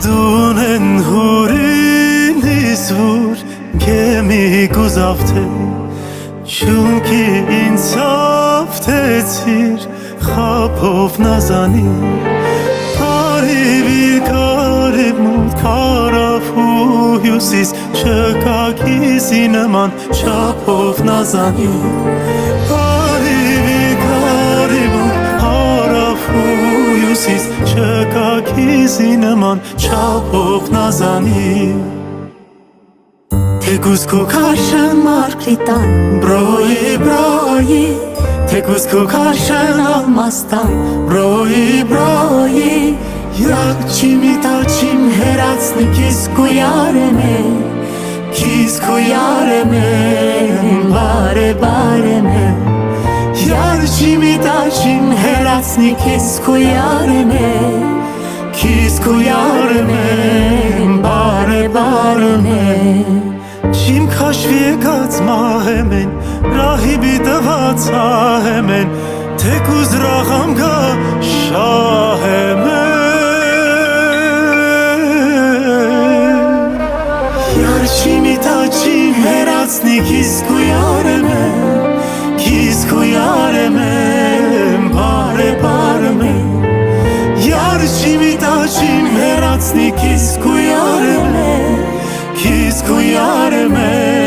Դունեն հուրին իսուր կեմի գուզավթե Չունքի ինձ ավթեցիր խապով նազանի Կարիվիր կարիվ մուտ կարավ ու հյուսիս Չկա կիզի նման չապով նազանի Կարիվիր կարիվ մուտ կարավ ու հյուսիս Չկա կիզի նման չապով նազանի Թեկուզ քո քաշն մարգրիտան բրոյի Թեկուզ քո քաշն ալմաստան բրոյի Յակ չիմի տաչիմ հերացնի կիս քո յարեմ բարեմ Յար չիմի տաչիմ հերացնի կիս քո յարեմ բարեմ Չիմ քաշվի եկած մահեմ են, ռահիբի տված ահեմ են, թեկուզ ռաղամ գա շահեմ են Յար չիմի տաչիմ հերացնի կիս քո յարեմ բարեմ Յար չիմի տաչիմ հերացնի կիս քո յարեմ Kiss kuyareme